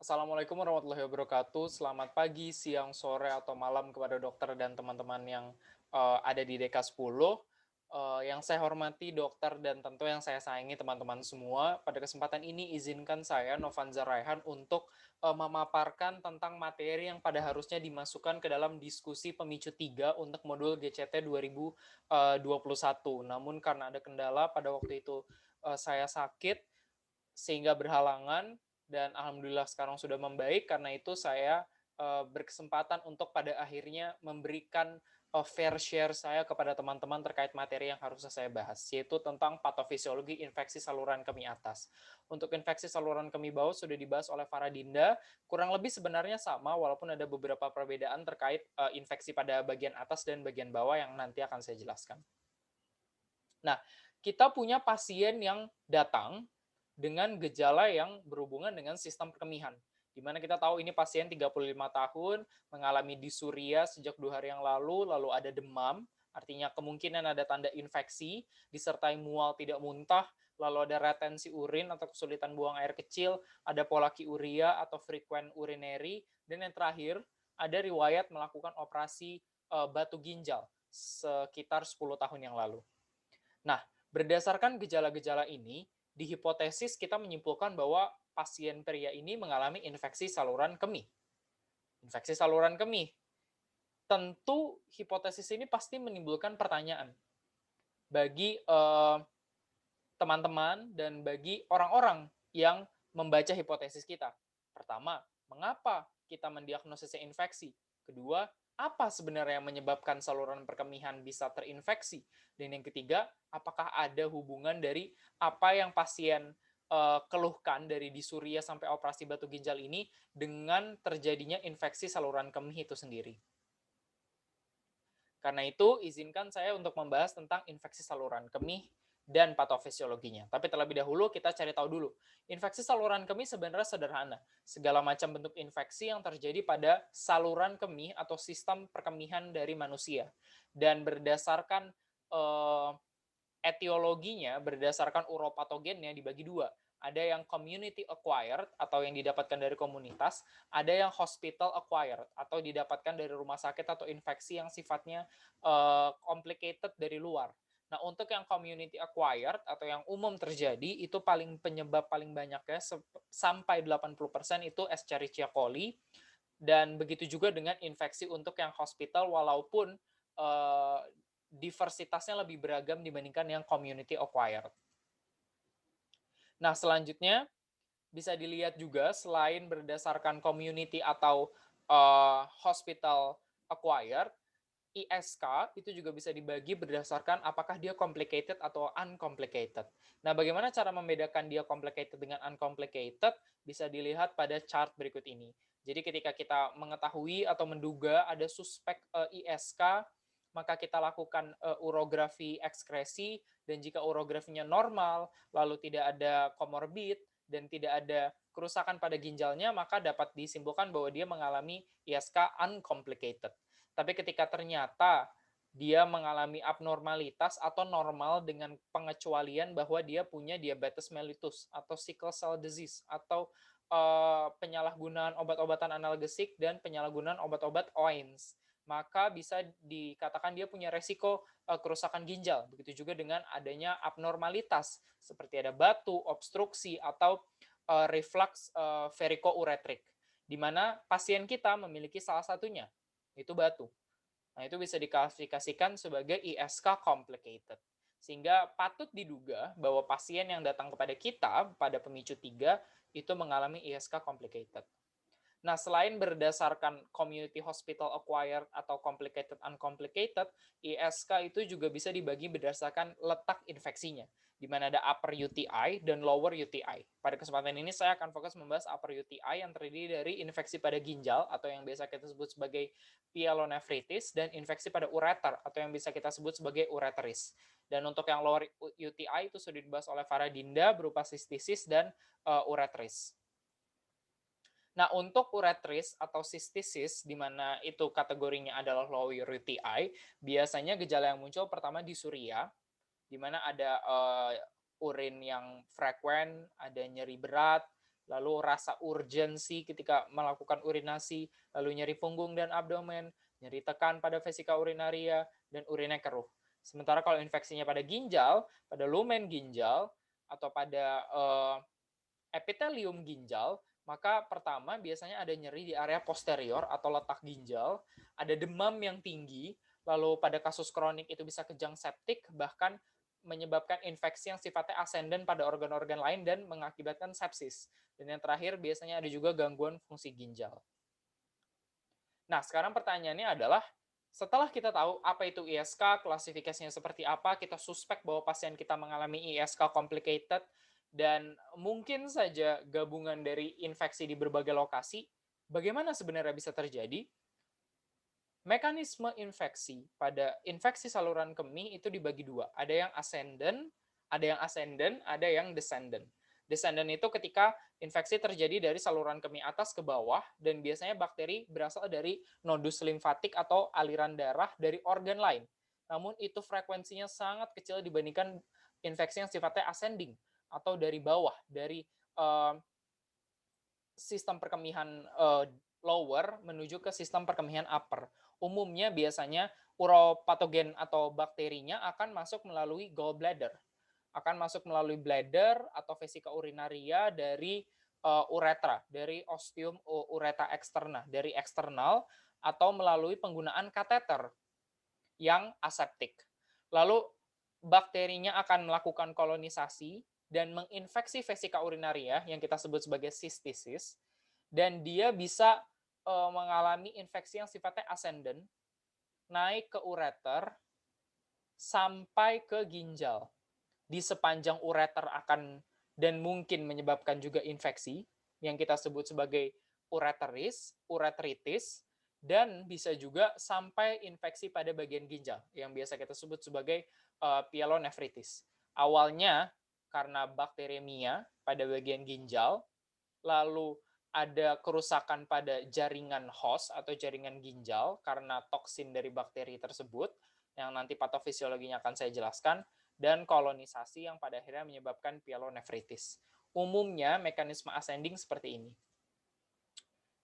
Assalamualaikum warahmatullahi wabarakatuh. Selamat pagi, siang, sore, atau malam kepada dokter dan teman-teman yang ada di DK10. Yang saya hormati dokter dan tentu yang saya sayangi teman-teman semua. Pada kesempatan ini izinkan saya, Novanza Raihan, untuk memaparkan tentang materi yang pada harusnya dimasukkan ke dalam diskusi pemicu 3 untuk modul GCT 2021. Namun karena ada kendala pada waktu itu saya sakit, sehingga berhalangan dan alhamdulillah sekarang sudah membaik. Karena itu saya berkesempatan untuk pada akhirnya memberikan fair share saya kepada teman-teman terkait materi yang harusnya saya bahas, yaitu tentang patofisiologi infeksi saluran kemih atas. Untuk infeksi saluran kemih bawah sudah dibahas oleh Faradinda, kurang lebih sebenarnya sama walaupun ada beberapa perbedaan terkait infeksi pada bagian atas dan bagian bawah yang nanti akan saya jelaskan. Nah, kita punya pasien yang datang dengan gejala yang berhubungan dengan sistem perkemihan. Di mana kita tahu ini pasien 35 tahun, mengalami disuria sejak 2 hari yang lalu ada demam, artinya kemungkinan ada tanda infeksi, disertai mual tidak muntah, lalu ada retensi urin atau kesulitan buang air kecil, ada polakiuria atau frequent urinary, dan yang terakhir, ada riwayat melakukan operasi batu ginjal sekitar 10 tahun yang lalu. Nah, berdasarkan gejala-gejala ini, di hipotesis kita menyimpulkan bahwa pasien pria ini mengalami infeksi saluran kemih. Infeksi saluran kemih. Tentu hipotesis ini pasti menimbulkan pertanyaan bagi teman-teman dan bagi orang-orang yang membaca hipotesis kita. Pertama, mengapa kita mendiagnosisnya infeksi? Kedua, apa sebenarnya yang menyebabkan saluran perkemihan bisa terinfeksi? Dan yang ketiga, apakah ada hubungan dari apa yang pasien keluhkan dari disuria sampai operasi batu ginjal ini dengan terjadinya infeksi saluran kemih itu sendiri? Karena itu, izinkan saya untuk membahas tentang infeksi saluran kemih dan patofisiologinya. Tapi terlebih dahulu kita cari tahu dulu. Infeksi saluran kemih sebenarnya sederhana. Segala macam bentuk infeksi yang terjadi pada saluran kemih atau sistem perkemihan dari manusia. Dan berdasarkan eh, etiologinya, berdasarkan uropatogennya dibagi dua. Ada yang community acquired atau yang didapatkan dari komunitas, ada yang hospital acquired atau didapatkan dari rumah sakit atau infeksi yang sifatnya complicated dari luar. Nah, untuk yang community acquired atau yang umum terjadi itu penyebab paling banyaknya sampai 80% itu Escherichia coli, dan begitu juga dengan infeksi untuk yang hospital walaupun diversitasnya lebih beragam dibandingkan yang community acquired. Nah, selanjutnya bisa dilihat juga selain berdasarkan community atau hospital acquired, ISK itu juga bisa dibagi berdasarkan apakah dia complicated atau uncomplicated. Nah, bagaimana cara membedakan dia complicated dengan uncomplicated? Bisa dilihat pada chart berikut ini. Jadi ketika kita mengetahui atau menduga ada suspek ISK, maka kita lakukan urografi ekskresi, dan jika urografinya normal, lalu tidak ada komorbid, dan tidak ada kerusakan pada ginjalnya, maka dapat disimpulkan bahwa dia mengalami ISK uncomplicated. Tapi ketika ternyata dia mengalami abnormalitas atau normal dengan pengecualian bahwa dia punya diabetes mellitus atau sickle cell disease atau penyalahgunaan obat-obatan analgesik dan penyalahgunaan obat-obat OINS, maka bisa dikatakan dia punya resiko kerusakan ginjal. Begitu juga dengan adanya abnormalitas seperti ada batu, obstruksi, atau reflux varicouretrik, di mana pasien kita memiliki salah satunya, itu batu. Nah, itu bisa diklasifikasikan sebagai ISK complicated. Sehingga patut diduga bahwa pasien yang datang kepada kita pada pemicu 3 itu mengalami ISK complicated. Nah, selain berdasarkan community hospital acquired atau complicated uncomplicated, ISK itu juga bisa dibagi berdasarkan letak infeksinya, di mana ada upper UTI dan lower UTI. Pada kesempatan ini saya akan fokus membahas upper UTI yang terdiri dari infeksi pada ginjal atau yang biasa kita sebut sebagai pyelonefritis, dan infeksi pada ureter atau yang bisa kita sebut sebagai ureteris. Dan untuk yang lower UTI itu sudah dibahas oleh Faradinda berupa sistisis dan ureteris. Nah, untuk uretris atau sistisis, di mana itu kategorinya adalah lower UTI, biasanya gejala yang muncul pertama disuria, di mana ada urin yang frekuen, ada nyeri berat, lalu rasa urgensi ketika melakukan urinasi, lalu nyeri punggung dan abdomen, nyeri tekan pada vesika urinaria, dan urinnya keruh. Sementara kalau infeksinya pada ginjal, pada lumen ginjal, atau pada epitelium ginjal, maka pertama biasanya ada nyeri di area posterior atau letak ginjal, ada demam yang tinggi, lalu pada kasus kronik itu bisa kejang septik, bahkan menyebabkan infeksi yang sifatnya ascendant pada organ-organ lain dan mengakibatkan sepsis. Dan yang terakhir biasanya ada juga gangguan fungsi ginjal. Nah, sekarang pertanyaannya adalah, setelah kita tahu apa itu ISK, klasifikasinya seperti apa, kita suspek bahwa pasien kita mengalami ISK complicated, dan mungkin saja gabungan dari infeksi di berbagai lokasi, bagaimana sebenarnya bisa terjadi? Mekanisme infeksi pada infeksi saluran kemih itu dibagi dua. Ada yang ascendant, ada yang descendant. Descendant itu ketika infeksi terjadi dari saluran kemih atas ke bawah, dan biasanya bakteri berasal dari nodus limfatik atau aliran darah dari organ lain. Namun itu frekuensinya sangat kecil dibandingkan infeksi yang sifatnya ascending atau dari bawah, dari sistem perkemihan lower menuju ke sistem perkemihan upper. Umumnya biasanya uropatogen atau bakterinya akan masuk melalui gallbladder, akan masuk melalui bladder atau vesika urinaria dari uretra, dari ostium ureta externa, dari eksternal, atau melalui penggunaan kateter yang aseptik. Lalu bakterinya akan melakukan kolonisasi dan menginfeksi vesika urinaria yang kita sebut sebagai sistisis, dan dia bisa mengalami infeksi yang sifatnya ascendant, naik ke ureter sampai ke ginjal. Di sepanjang ureter akan dan mungkin menyebabkan juga infeksi yang kita sebut sebagai ureteritis, dan bisa juga sampai infeksi pada bagian ginjal yang biasa kita sebut sebagai pyelonefritis. Awalnya karena bakteremia pada bagian ginjal, lalu ada kerusakan pada jaringan host atau jaringan ginjal karena toksin dari bakteri tersebut, yang nanti patofisiologinya akan saya jelaskan, dan kolonisasi yang pada akhirnya menyebabkan pyelonefritis. Umumnya mekanisme ascending seperti ini.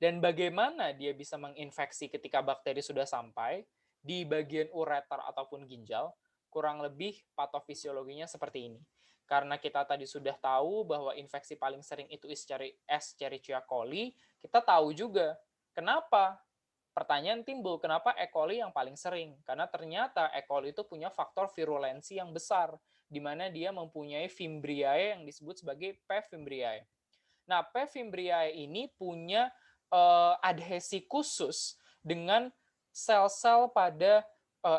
Dan bagaimana dia bisa menginfeksi ketika bakteri sudah sampai di bagian ureter ataupun ginjal? Kurang lebih patofisiologinya seperti ini. Karena kita tadi sudah tahu bahwa infeksi paling sering itu Escherichia coli, kita tahu juga kenapa. Pertanyaan timbul, kenapa E. coli yang paling sering? Karena ternyata E. coli itu punya faktor virulensi yang besar, di mana dia mempunyai Fimbriae yang disebut sebagai P. fimbriae. Nah, P. fimbriae ini punya adhesi khusus dengan sel-sel pada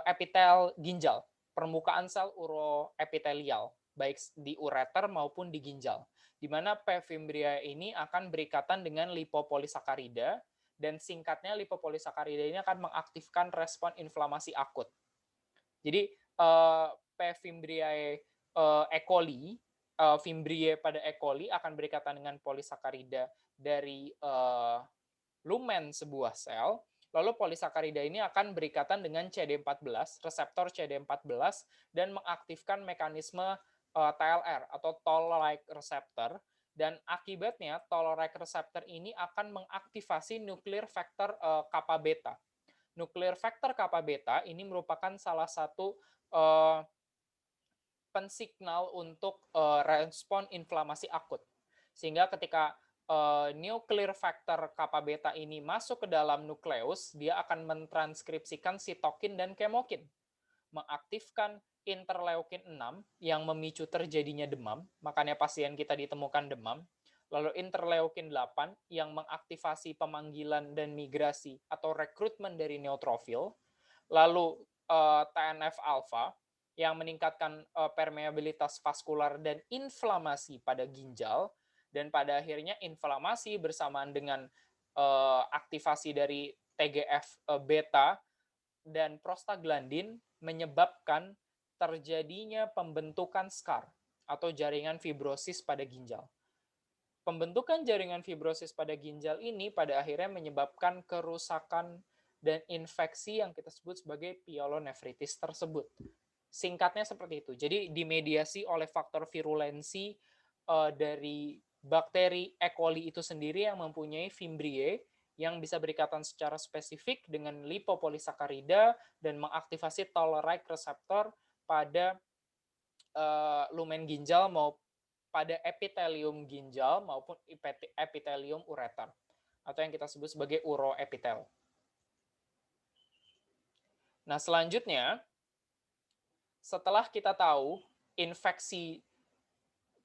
epitel ginjal, permukaan sel uroepitelial, baik di ureter maupun di ginjal, di mana P. fimbriae ini akan berikatan dengan lipopolisakarida, dan singkatnya lipopolisakarida ini akan mengaktifkan respon inflamasi akut. Jadi P. fimbriae E. coli, Fimbriae pada E. coli akan berikatan dengan polisakarida dari lumen sebuah sel, lalu polisakarida ini akan berikatan dengan CD14, reseptor CD14, dan mengaktifkan mekanisme TLR atau toll-like receptor, dan akibatnya toll-like receptor ini akan mengaktifasi nuklear faktor kappa beta. Nuklear faktor kappa beta ini merupakan salah satu pensignal untuk respon inflamasi akut. Sehingga ketika nuklear faktor kappa beta ini masuk ke dalam nukleus, dia akan mentranskripsikan sitokin dan kemokin, mengaktifkan interleukin 6 yang memicu terjadinya demam, makanya pasien kita ditemukan demam, lalu interleukin 8 yang mengaktifasi pemanggilan dan migrasi atau rekrutmen dari neutrofil, lalu TNF alpha yang meningkatkan permeabilitas vaskular dan inflamasi pada ginjal, dan pada akhirnya inflamasi bersamaan dengan aktivasi dari TGF beta dan prostaglandin menyebabkan terjadinya pembentukan scar atau jaringan fibrosis pada ginjal. Pembentukan jaringan fibrosis pada ginjal ini pada akhirnya menyebabkan kerusakan dan infeksi yang kita sebut sebagai pyelonefritis tersebut. Singkatnya seperti itu. Jadi dimediasi oleh faktor virulensi dari bakteri E. coli itu sendiri yang mempunyai Fimbriae yang bisa berikatan secara spesifik dengan lipopolisakarida dan mengaktifasi toll-like reseptor pada lumen ginjal maupun pada epitelium ginjal maupun epitelium ureter atau yang kita sebut sebagai uroepitel. Nah, selanjutnya setelah kita tahu infeksi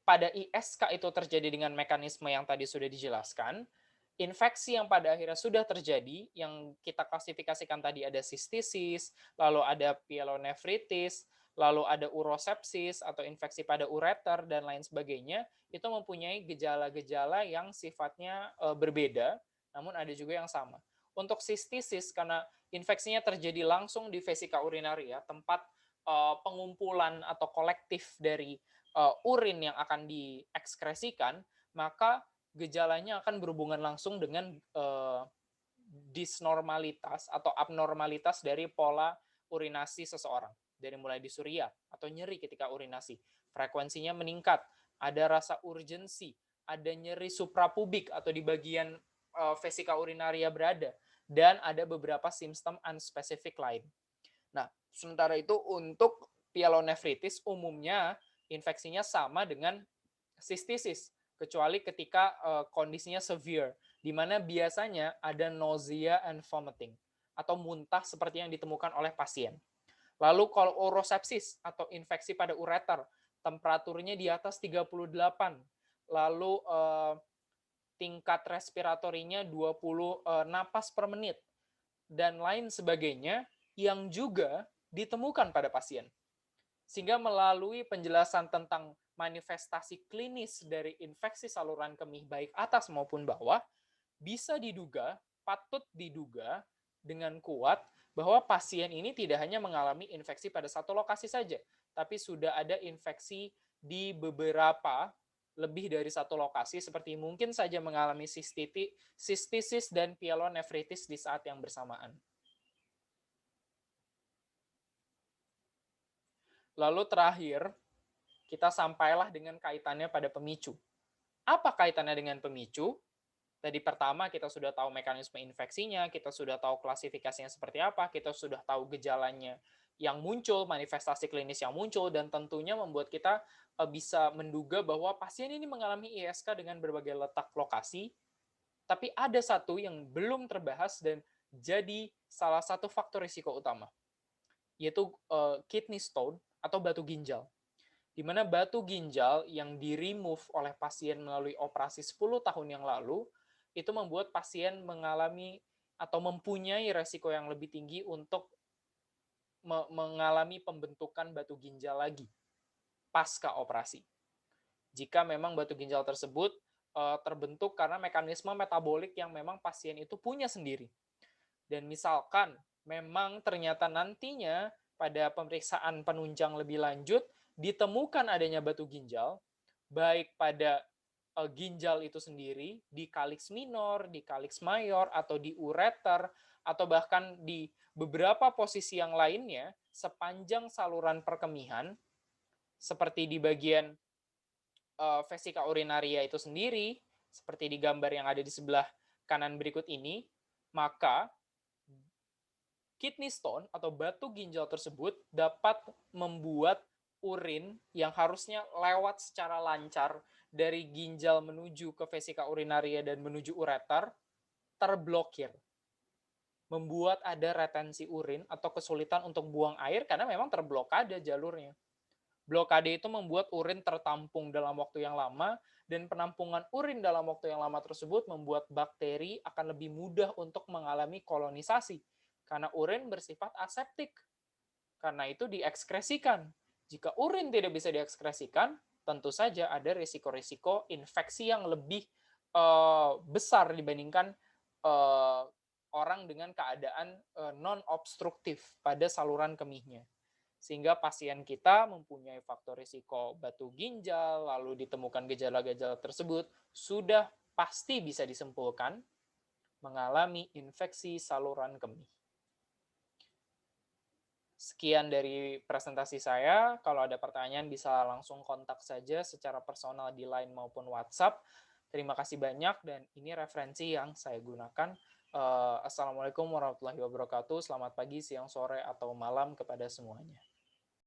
pada ISK itu terjadi dengan mekanisme yang tadi sudah dijelaskan, infeksi yang pada akhirnya sudah terjadi, yang kita klasifikasikan tadi ada sistisis, lalu ada pyelonefritis, lalu ada urosepsis atau infeksi pada ureter, dan lain sebagainya, itu mempunyai gejala-gejala yang sifatnya berbeda, namun ada juga yang sama. Untuk sistisis, karena infeksinya terjadi langsung di vesika urinaria, tempat pengumpulan atau kolektif dari urin yang akan diekskresikan, maka gejalanya akan berhubungan langsung dengan disnormalitas atau abnormalitas dari pola urinasi seseorang. Dari mulai disuria atau nyeri ketika urinasi. Frekuensinya meningkat, ada rasa urgensi, ada nyeri suprapubik atau di bagian vesika urinaria berada, dan ada beberapa simptom unspecific lain. Nah, sementara itu untuk pyelonefritis umumnya infeksinya sama dengan sistisis, kecuali ketika kondisinya severe, di mana biasanya ada nausea and vomiting, atau muntah seperti yang ditemukan oleh pasien. Lalu kalau urosepsis atau infeksi pada ureter, temperaturnya di atas 38, lalu tingkat respiratorinya 20 napas per menit, dan lain sebagainya, yang juga ditemukan pada pasien. Sehingga melalui penjelasan tentang manifestasi klinis dari infeksi saluran kemih baik atas maupun bawah, bisa diduga, patut diduga dengan kuat bahwa pasien ini tidak hanya mengalami infeksi pada satu lokasi saja, tapi sudah ada infeksi di beberapa lebih dari satu lokasi, seperti mungkin saja mengalami sistisis dan pyelonefritis di saat yang bersamaan. Lalu terakhir, kita sampailah dengan kaitannya pada pemicu. Apa kaitannya dengan pemicu? Tadi pertama kita sudah tahu mekanisme infeksinya, kita sudah tahu klasifikasinya seperti apa, kita sudah tahu gejalanya yang muncul, manifestasi klinis yang muncul, dan tentunya membuat kita bisa menduga bahwa pasien ini mengalami ISK dengan berbagai letak lokasi, tapi ada satu yang belum terbahas dan jadi salah satu faktor risiko utama, yaitu kidney stone atau batu ginjal. Di mana batu ginjal yang di-remove oleh pasien melalui operasi 10 tahun yang lalu, itu membuat pasien mengalami atau mempunyai resiko yang lebih tinggi untuk mengalami pembentukan batu ginjal lagi pasca operasi. Jika memang batu ginjal tersebut terbentuk karena mekanisme metabolik yang memang pasien itu punya sendiri. Dan misalkan memang ternyata nantinya pada pemeriksaan penunjang lebih lanjut ditemukan adanya batu ginjal, baik pada ginjal itu sendiri, di kaliks minor, di kaliks mayor, atau di ureter, atau bahkan di beberapa posisi yang lainnya, sepanjang saluran perkemihan, seperti di bagian vesika urinaria itu sendiri, seperti di gambar yang ada di sebelah kanan berikut ini, maka kidney stone atau batu ginjal tersebut dapat membuat urin yang harusnya lewat secara lancar dari ginjal menuju ke vesika urinaria dan menuju ureter terblokir. Membuat ada retensi urin atau kesulitan untuk buang air karena memang terblokade jalurnya. Blokade itu membuat urin tertampung dalam waktu yang lama, dan penampungan urin dalam waktu yang lama tersebut membuat bakteri akan lebih mudah untuk mengalami kolonisasi karena urin bersifat aseptik. Karena itu diekskresikan. Jika urin tidak bisa diekskresikan, tentu saja ada risiko-risiko infeksi yang lebih besar dibandingkan orang dengan keadaan non-obstruktif pada saluran kemihnya. Sehingga pasien kita mempunyai faktor risiko batu ginjal, lalu ditemukan gejala-gejala tersebut, sudah pasti bisa disimpulkan mengalami infeksi saluran kemih. Sekian dari presentasi saya. Kalau ada pertanyaan bisa langsung kontak saja secara personal di Line maupun WhatsApp. Terima kasih banyak dan ini referensi yang saya gunakan. Assalamualaikum warahmatullahi wabarakatuh. Selamat pagi, siang, sore, atau malam kepada semuanya.